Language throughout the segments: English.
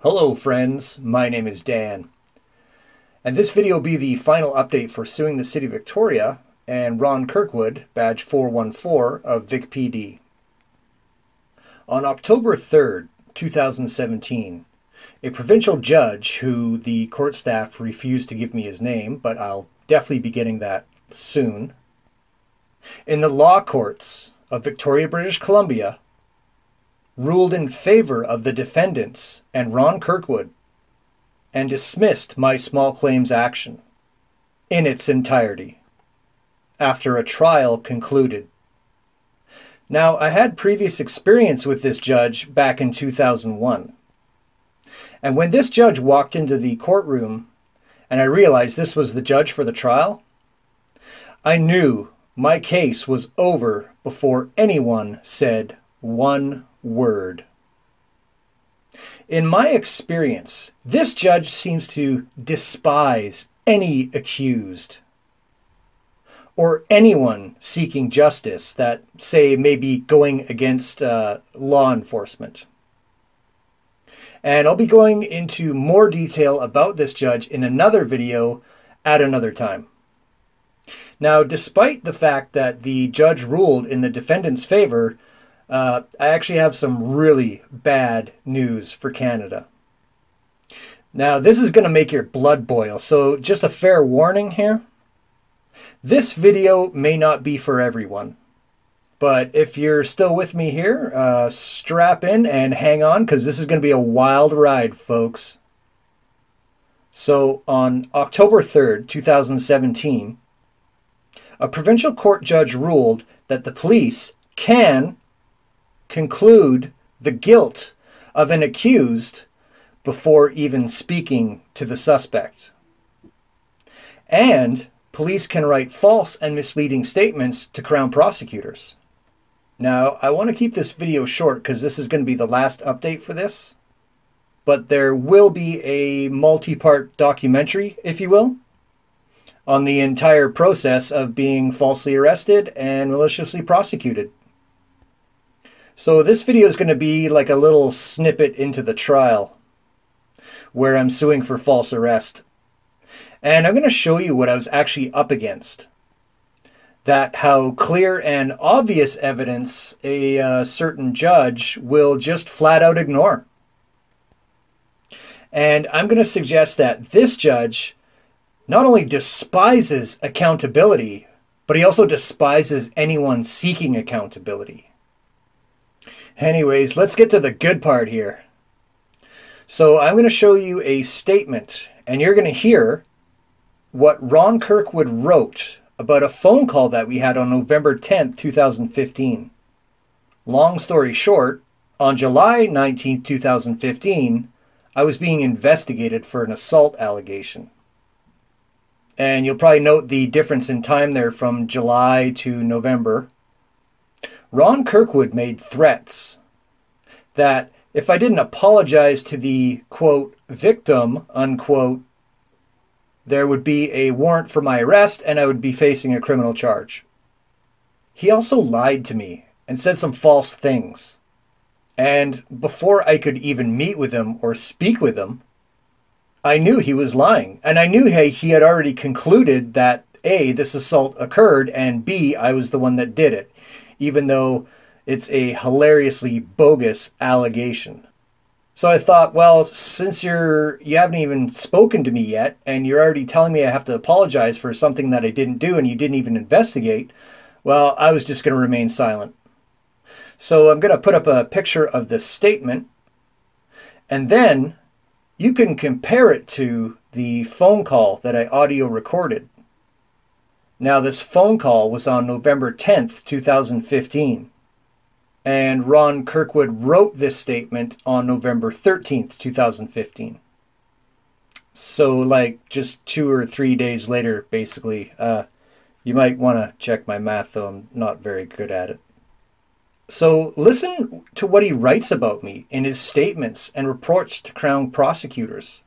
Hello friends, my name is Dan, and this video will be the final update for suing the City of Victoria and Ron Kirkwood, badge 414 of VicPD. On October 3rd, 2017, a provincial judge, who the court staff refused to give me his name, but I'll definitely be getting that soon, in the law courts of Victoria, British Columbia, ruled in favor of the defendants and Ron Kirkwood and dismissed my small claims action in its entirety after a trial concluded. Now, I had previous experience with this judge back in 2001. And when this judge walked into the courtroom and I realized this was the judge for the trial, I knew my case was over before anyone said one word. In my experience, this judge seems to despise any accused or anyone seeking justice that, say, may be going against law enforcement. And I'll be going into more detail about this judge in another video at another time. Now, despite the fact that the judge ruled in the defendant's favor, I actually have some really bad news for Canada. Now, this is going to make your blood boil, so just a fair warning here. This video may not be for everyone, but if you're still with me here, strap in and hang on, because this is going to be a wild ride, folks. So, on October 3rd, 2017, a provincial court judge ruled that the police can conclude the guilt of an accused before even speaking to the suspect. And police can write false and misleading statements to Crown prosecutors. Now, I want to keep this video short because this is going to be the last update for this. But there will be a multi-part documentary, if you will, on the entire process of being falsely arrested and maliciously prosecuted. So this video is going to be like a little snippet into the trial where I'm suing for false arrest. And I'm going to show you what I was actually up against. That how clear and obvious evidence a certain judge will just flat out ignore. And I'm going to suggest that this judge not only despises accountability, but he also despises anyone seeking accountability. Anyways, let's get to the good part here. So I'm going to show you a statement, and you're going to hear what Ron Kirkwood wrote about a phone call that we had on November 10th, 2015. Long story short, on July 19th, 2015, I was being investigated for an assault allegation. And you'll probably note the difference in time there from July to November. Ron Kirkwood made threats that if I didn't apologize to the, quote, victim, unquote, there would be a warrant for my arrest and I would be facing a criminal charge. He also lied to me and said some false things. And before I could even meet with him or speak with him, I knew he was lying. And I knew he had already concluded that A, this assault occurred, and B, I was the one that did it, even though it's a hilariously bogus allegation. So I thought, well, since you haven't even spoken to me yet, and you're already telling me I have to apologize for something that I didn't do, and you didn't even investigate, well, I was just going to remain silent. So I'm going to put up a picture of this statement, and then you can compare it to the phone call that I audio recorded. Now, this phone call was on November 10th, 2015. And Ron Kirkwood wrote this statement on November 13th, 2015. So, like, just 2 or 3 days later, basically. You might want to check my math, though I'm not very good at it. So, listen to what he writes about me in his statements and reports to Crown prosecutors.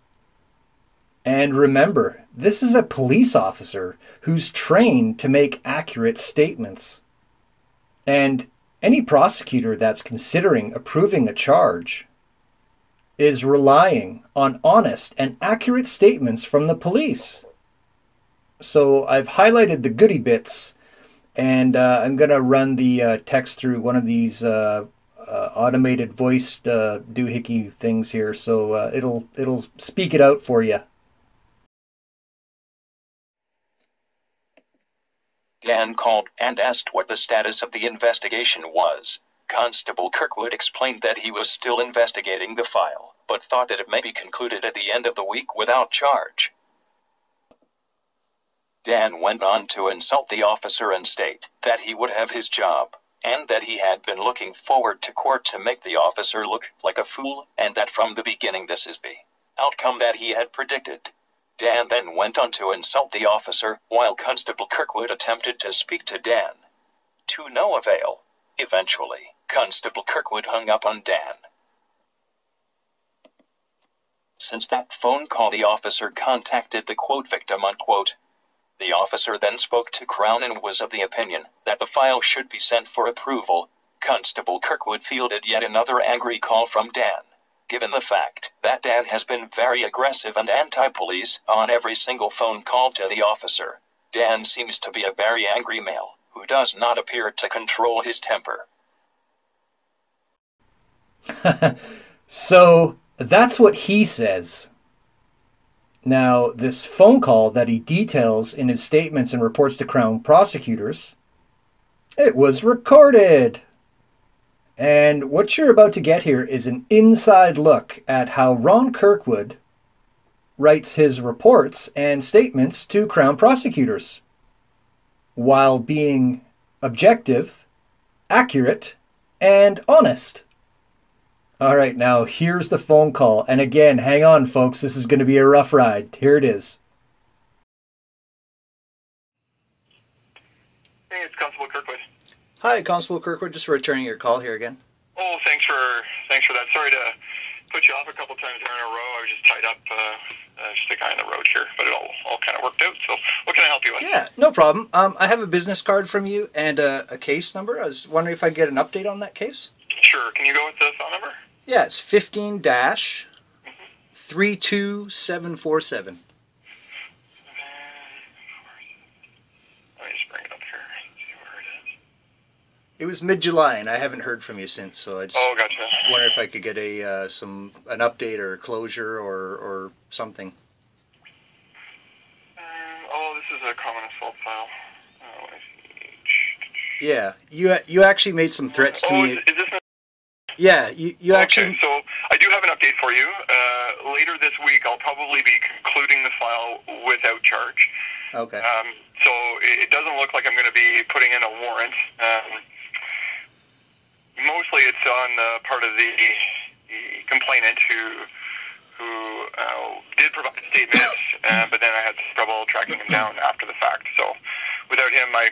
And remember, this is a police officer who's trained to make accurate statements. And any prosecutor that's considering approving a charge is relying on honest and accurate statements from the police. So I've highlighted the goody bits, and I'm going to run the text through one of these automated voiced doohickey things here, so it'll speak it out for you. Dan called and asked what the status of the investigation was. Constable Kirkwood explained that he was still investigating the file, but thought that it may be concluded at the end of the week without charge. Dan went on to insult the officer and state that he would have his job, and that he had been looking forward to court to make the officer look like a fool, and that from the beginning this is the outcome that he had predicted. Dan then went on to insult the officer, while Constable Kirkwood attempted to speak to Dan. To no avail. Eventually, Constable Kirkwood hung up on Dan. Since that phone call, the officer contacted the quote victim unquote. The officer then spoke to Crown and was of the opinion that the file should be sent for approval. Constable Kirkwood fielded yet another angry call from Dan. Given the fact that Dan has been very aggressive and anti-police on every single phone call to the officer, Dan seems to be a very angry male who does not appear to control his temper. So that's what he says. Now, this phone call that he details in his statements and reports to Crown prosecutors, it was recorded. And what you're about to get here is an inside look at how Ron Kirkwood writes his reports and statements to Crown prosecutors, while being objective, accurate, and honest. All right, now here's the phone call. And again, hang on, folks. This is going to be a rough ride. Here it is. Hey, it's Constable Kirkwood. Hi, Constable Kirkwood. Just returning your call here again. Oh, thanks for that. Sorry to put you off a couple times there in a row. I was just tied up, just a guy on the road here, but it all kind of worked out. So, what can I help you with? Yeah, no problem. I have a business card from you and a case number. I was wondering if I could get an update on that case. Sure. Can you go with the phone number? Yeah, it's 15-32747. Let me just bring it up here and see where it is. It was mid-July, and I haven't heard from you since, so I just Gotcha. wonder if I could get an update or closure or something. This is a common assault file. Yeah, you actually made some threats to me. Is this? Yeah, you actually... Okay, so I do have an update for you. Later this week, I'll probably be concluding the file without charge. Okay. So it doesn't look like I'm going to be putting in a warrant. Mostly it's on the part of the complainant who did provide statements, but then I had trouble tracking him down after the fact. So without him, I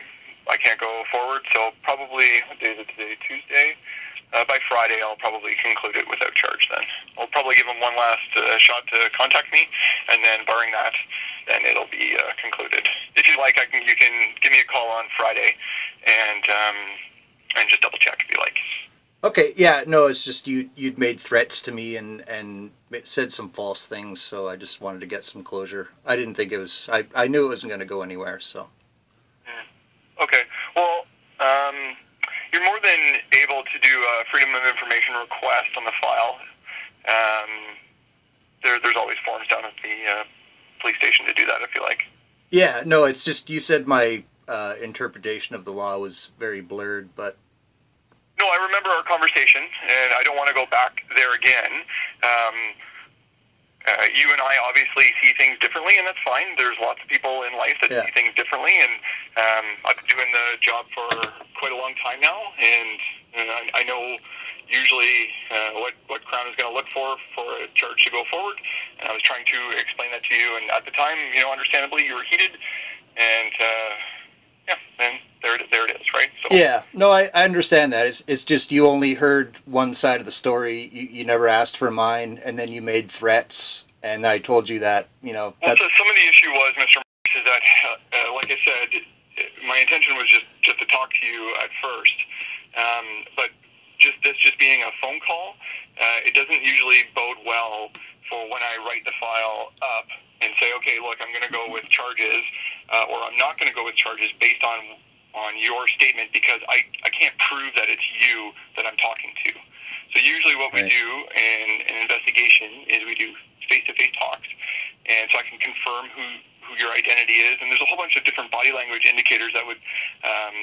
can't go forward. So probably, what day is it today? Tuesday? By Friday, I'll probably conclude it without charge then. I'll probably give him one last shot to contact me, and then barring that, then it'll be concluded. If you like, you can give me a call on Friday and just double check if you like. Okay, yeah, no, it's just you'd made threats to me and said some false things, so I just wanted to get some closure. I didn't think it was, I knew it wasn't going to go anywhere, so. Okay, well, you're more than able to do a Freedom of Information request on the file. There's always forms down at the police station to do that if you like. Yeah, no, it's just you said my interpretation of the law was very blurred, but... No, I remember our conversation, and I don't want to go back there again. You and I obviously see things differently, and that's fine. There's lots of people in life that see things differently, and I've been doing the job for quite a long time now, and I know usually what Crown is going to look for a charge to go forward, and I was trying to explain that to you, and at the time, understandably, you were heated, and and there it is, right? So, yeah, no, I understand that. It's just you only heard one side of the story. You never asked for mine, and then you made threats, and I told you that, Well, so some of the issue was, Mr. Marks, is that, like I said, my intention was just to talk to you at first, but just being a phone call, it doesn't usually bode well for when I write the file up and say, okay, look, I'm going to go with charges, or I'm not going to go with charges based on your statement because I can't prove that it's you that I'm talking to. So usually what we do in an investigation is we do face-to-face talks, and so I can confirm who your identity is, and there's a whole bunch of different body language indicators that would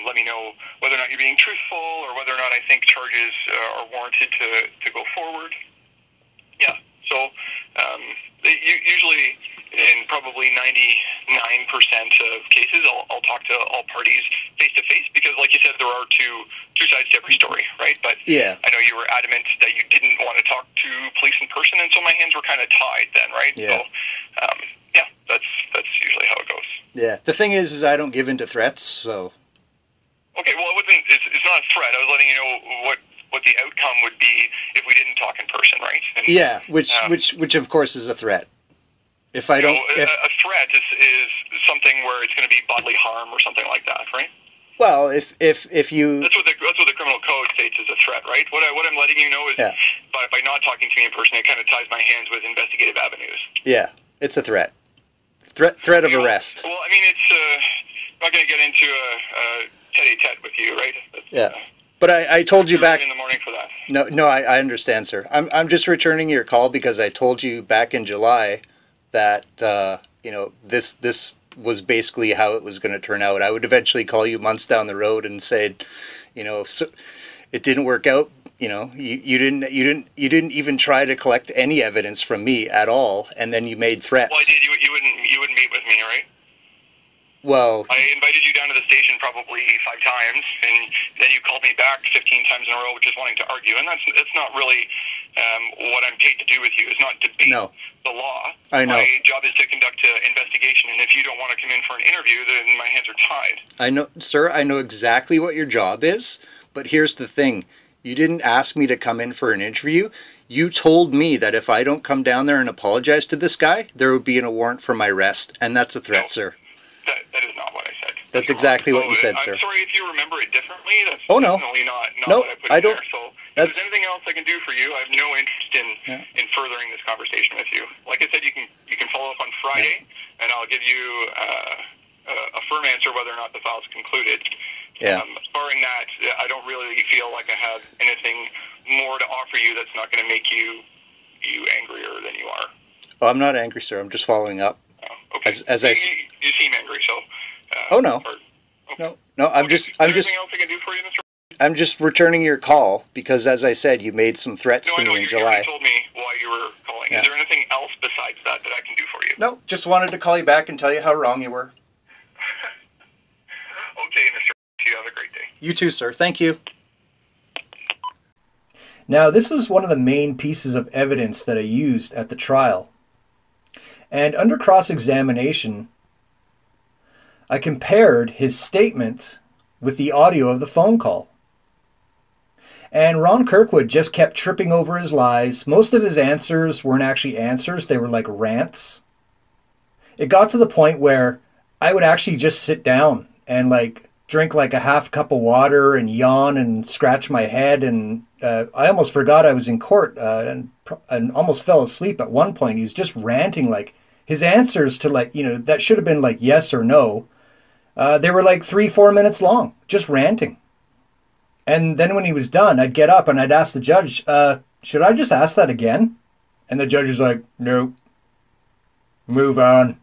let me know whether or not you're being truthful or whether or not I think charges are warranted to go forward. Yeah, so usually in probably 99% of cases, I'll talk to all parties face-to-face because, like you said, there are two sides to every story, right? But yeah. I know you were adamant that you didn't want to talk to police in person, and so my hands were kind of tied then, right? Yeah. So, yeah, that's usually how it goes. Yeah. The thing is I don't give in to threats, so. Okay, well, it's not a threat. I was letting you know what the outcome would be if we didn't talk in person, right? And, yeah, which of course is a threat. If I don't, a threat is something where it's going to be bodily harm or something like that, right? Well, if you that's what the criminal code states as a threat, right? What I'm letting you know is by not talking to me in person, it kind of ties my hands with investigative avenues. Yeah, it's a threat. Threat of arrest. Well, I mean, it's not going to get into a tete-a-tete with you, right? Yeah. But I told you back in the morning for that. No, I understand, sir. I'm just returning your call because I told you back in July that you know, this was basically how it was going to turn out. I would eventually call you months down the road and say, you know, so it didn't work out. You know, you didn't even try to collect any evidence from me at all, and then you made threats. Well, I did. You wouldn't meet with me, right? Well, I invited you down to the station probably 5 times, and then you called me back 15 times in a row, just wanting to argue, and it's not really what I'm paid to do with you. It's not debate the law. I know. My job is to conduct an investigation, and if you don't want to come in for an interview, then my hands are tied. I know, sir. I know exactly what your job is, but here's the thing. You didn't ask me to come in for an interview. You told me that if I don't come down there and apologize to this guy, there would be a warrant for my arrest, and that's a threat, sir. That is not what I said. That's exactly what you said, sir. I'm sorry if you remember it differently. That's definitely not what I put in there. So if there's anything else I can do for you, I have no interest in furthering this conversation with you. Like I said, you can follow up on Friday, and I'll give you a firm answer whether or not the file's concluded. Yeah. Barring that, I don't really feel like I have anything more to offer you that's not going to make you angrier than you are. Oh, I'm not angry, sir. I'm just following up. Okay. You seem angry, so. Oh no. No. I'm just. Anything else I can do for you, Mr. I'm just returning your call because, as I said, you made some threats to me in July. You told me why you were calling. Yeah. Is there anything else besides that I can do for you? No, just wanted to call you back and tell you how wrong you were. Okay, Mr. You have a great day. You too, sir. Thank you. Now, this is one of the main pieces of evidence that I used at the trial. And under cross-examination, I compared his statement with the audio of the phone call. And Ron Kirkwood just kept tripping over his lies. Most of his answers weren't actually answers. They were like rants. It got to the point where I would actually just sit down and like drink like a half cup of water and yawn and scratch my head. And I almost forgot I was in court and almost fell asleep at one point. He was just ranting, like his answers to, like, you know, that should have been like yes or no. They were like 3-4 minutes long, just ranting. And then when he was done, I'd get up and I'd ask the judge, should I just ask that again? And the judge was like, no, move on.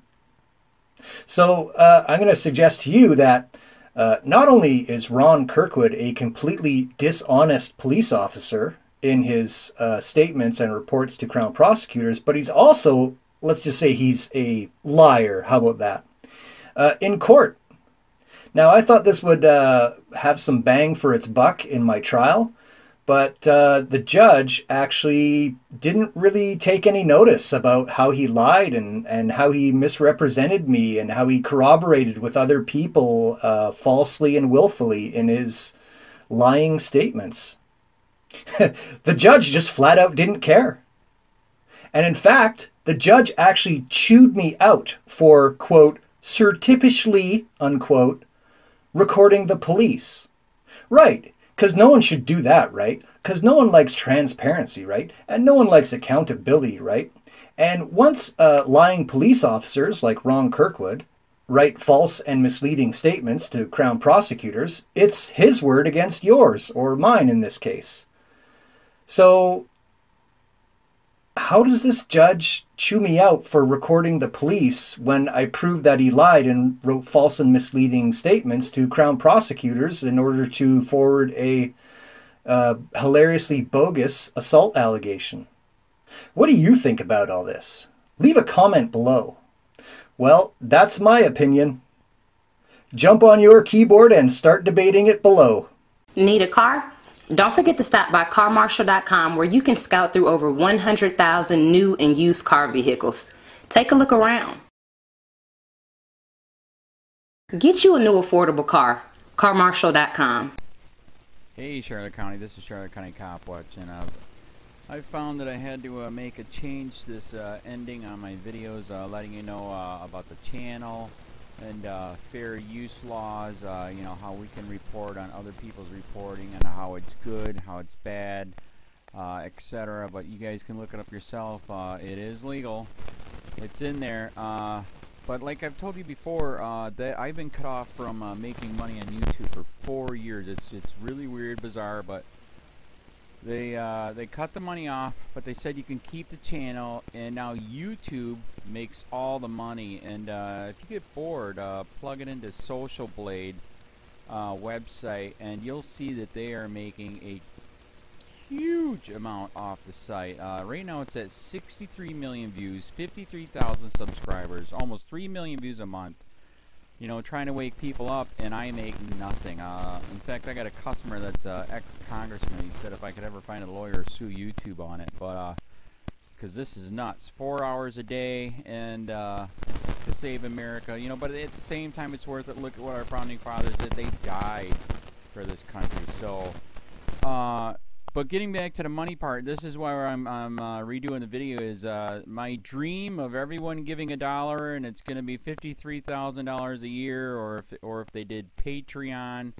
So I'm going to suggest to you that not only is Ron Kirkwood a completely dishonest police officer in his statements and reports to Crown prosecutors, but he's also, let's just say he's a liar. How about that? In court. Now, I thought this would have some bang for its buck in my trial, but the judge actually didn't really take any notice about how he lied and how he misrepresented me and how he corroborated with other people falsely and willfully in his lying statements. The judge just flat out didn't care. And in fact, the judge actually chewed me out for, quote, surreptitiously, unquote, recording the police. Right. Because no one should do that, right? Because no one likes transparency, right? And no one likes accountability, right? And once lying police officers like Ron Kirkwood write false and misleading statements to Crown prosecutors, it's his word against yours, or mine in this case. So how does this judge chew me out for recording the police when I prove that he lied and wrote false and misleading statements to Crown prosecutors in order to forward a hilariously bogus assault allegation? What do you think about all this? Leave a comment below. Well, that's my opinion. Jump on your keyboard and start debating it below. Need a car? Don't forget to stop by carmarshal.com, where you can scout through over 100,000 new and used car vehicles. Take a look around. Get you a new affordable car. carmarshal.com. Hey Charlotte County, this is Charlotte County COPWATCH, and I found that I had to make a change this ending on my videos, letting you know about the channel and fair use laws, you know, how we can report on other people's reporting and how it's good, how it's bad, etc. But you guys can look it up yourself. It is legal. It's in there. But like I've told you before, that I've been cut off from making money on YouTube for 4 years. It's really weird, bizarre, but they cut the money off, but they said you can keep the channel, and now YouTube makes all the money. And if you get bored, plug it into Social Blade website, and you'll see that they are making a huge amount off the site. Right now it's at 63 million views, 53,000 subscribers, almost 3 million views a month. You know, trying to wake people up, and I make nothing. In fact, I got a customer that's ex-congressman. He said if I could ever find a lawyer, sue YouTube on it. But because this is nuts, 4 hours a day, and to save America. You know, but at the same time, it's worth it. Look at what our founding fathers did. They died for this country. So, but getting back to the money part, this is why I'm redoing the video. Is my dream of everyone giving $1, and it's going to be $53,000 a year, or if they did Patreon,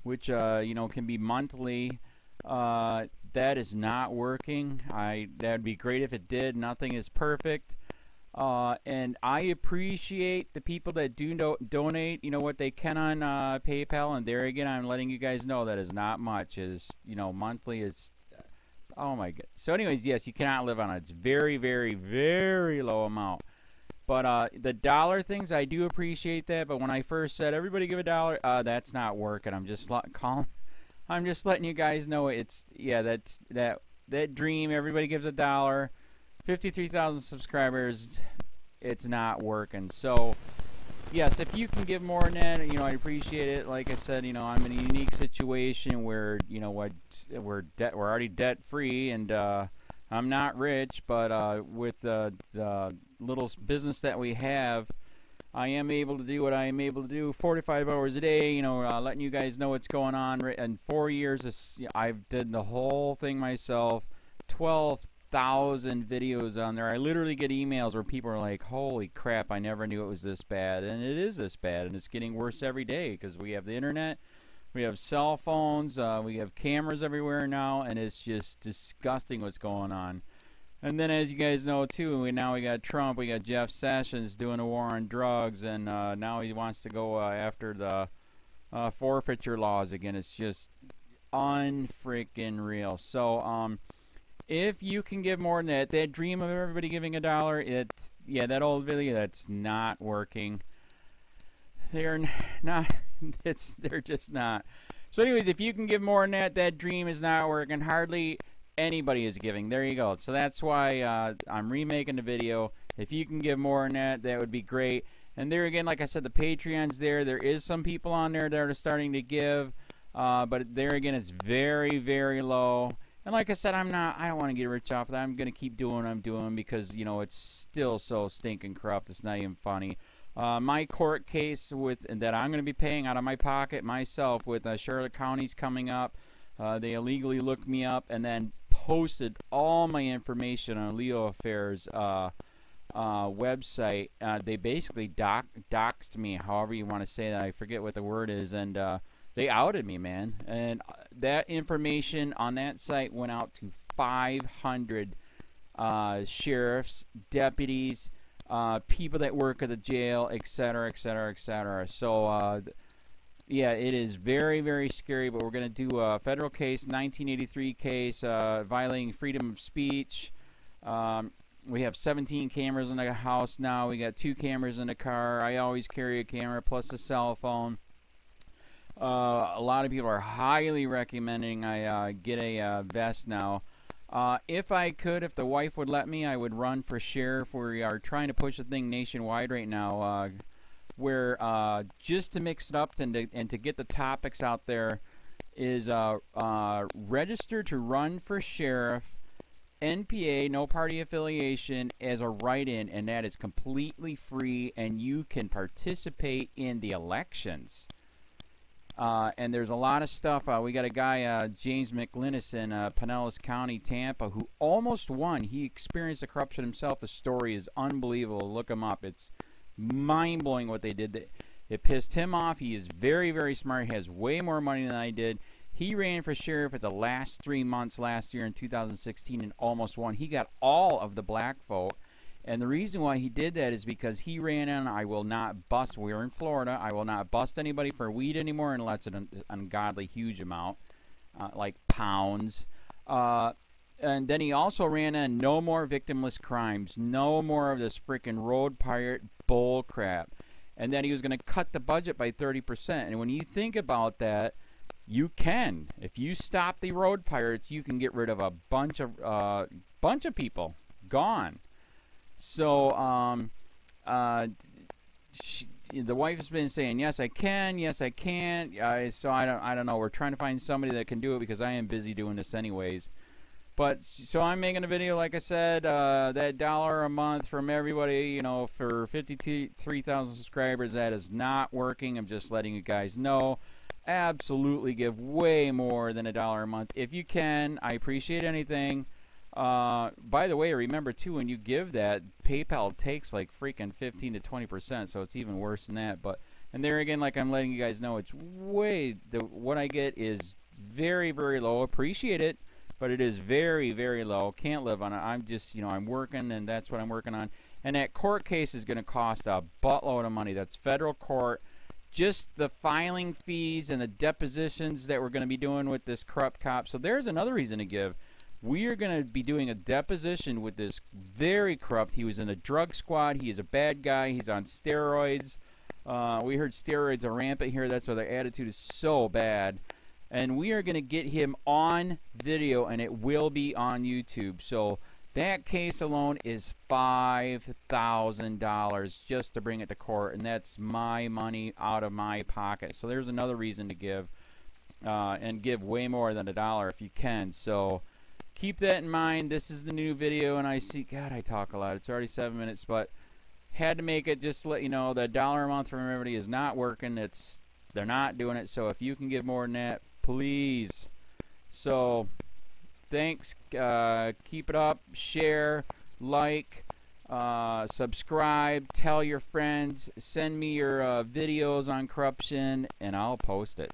which you know, can be monthly. That is not working. That'd be great if it did. Nothing is perfect. And I appreciate the people that do donate, you know, what they can on PayPal. And there again, I'm letting you guys know that is not much. Is, you know, monthly is, oh my god. So anyways, yes, you cannot live on it. It's very, very, very low amount. But the dollar things, I do appreciate that. But when I first said everybody give $1, that's not working. I'm just letting you guys know it's, yeah, that dream. Everybody gives $1. 53,000 subscribers, it's not working. So yes, if you can give more than that, you know, I appreciate it. Like I said, you know, I'm in a unique situation where, you know what, we're already debt free, and I'm not rich, but with the little business that we have, I am able to do what I am able to do 45 hours a day, you know, letting you guys know what's going on. In 4 years, I've did the whole thing myself. 12,000 videos on there. I literally get emails where people are like, holy crap, I never knew it was this bad. And it is this bad, and it's getting worse every day because we have the internet, we have cell phones, we have cameras everywhere now, and it's just disgusting what's going on. And then, as you guys know too, we got Trump, we got Jeff Sessions doing a war on drugs, and now he wants to go after the forfeiture laws again. It's just unfreaking real. So if you can give more than that dream of everybody giving $1, yeah, that old video, that's not working. They're not, they're just not. So anyways, if you can give more than that dream is not working. Hardly anybody is giving. There you go. So that's why I'm remaking the video. If you can give more than that, that would be great. And there again, like I said, the Patreon's there. There is some people on there that are starting to give, but there again, it's very, very low. And like I said, I don't want to get rich off of that. I'm going to keep doing what I'm doing because, you know, it's still so stinking corrupt. It's not even funny. My court case that I'm going to be paying out of my pocket myself with Charlotte County's coming up. They illegally looked me up and then posted all my information on LEOAFFAIRS website. They basically doxed me, however you want to say that. I forget what the word is, and they outed me, man. And that information on that site went out to 500 sheriffs, deputies, people that work at the jail, etc., etc., etc. So, yeah, it is very, very scary, but we're going to do a federal case, 1983 case, violating freedom of speech. We have 17 cameras in the house now. We got 2 cameras in the car. I always carry a camera plus a cell phone. A lot of people are highly recommending I get a vest now. If I could, if the wife would let me, I would run for sheriff. We are trying to push the thing nationwide right now. Where just to mix it up and to get the topics out there is register to run for sheriff, NPA, no party affiliation, as a write-in, and that is completely free, and you can participate in the elections. And there's a lot of stuff. We got a guy, James McLinnis in Pinellas County, Tampa, who almost won. He experienced the corruption himself. The story is unbelievable. Look him up. It's mind-blowing what they did. It pissed him off. He is very, very smart. He has way more money than I did. He ran for sheriff at the last 3 months last year in 2016 and almost won. He got all of the black vote. And the reason why he did that is because he ran in, I will not bust, we're in Florida, I will not bust anybody for weed anymore unless it's an ungodly huge amount, like pounds. And then he also ran in, no more victimless crimes, no more of this freaking road pirate bull crap. And then he was going to cut the budget by 30%. And when you think about that, you can. If you stop the road pirates, you can get rid of a bunch of people. Gone. So, the wife has been saying, yes, I can, yes, I can't. So I don't know. We're trying to find somebody that can do it because I am busy doing this anyways. But, so I'm making a video, like I said, that $1 a month from everybody, you know, for 53,000 subscribers, that is not working. I'm just letting you guys know. Absolutely give way more than $1 a month. If you can, I appreciate anything. By the way, remember too, when you give that, PayPal takes like freaking 15 to 20%, so it's even worse than that. But, and there again, like I'm letting you guys know, it's way, what I get is very, very low. Appreciate it, but it is very, very low. Can't live on it. I'm just, you know, I'm working, and that's what I'm working on. And that court case is going to cost a buttload of money. That's federal court. Just the filing fees and the depositions that we're going to be doing with this corrupt cop. So there's another reason to give. We are going to be doing a deposition with this very corrupt. He was in a drug squad. He is a bad guy. He's on steroids. We heard steroids are rampant here. That's why their attitude is so bad. And we are going to get him on video, and it will be on YouTube. So that case alone is $5,000 just to bring it to court, and that's my money out of my pocket. So there's another reason to give, and give way more than $1 if you can. So keep that in mind. This is the new video, and I see, God, I talk a lot. It's already 7 minutes, but had to make it just to let you know that $1 a month from everybody is not working. They're not doing it. So if you can give more than that, please. So thanks. Keep it up. Share, like, subscribe, tell your friends, send me your videos on corruption, and I'll post it.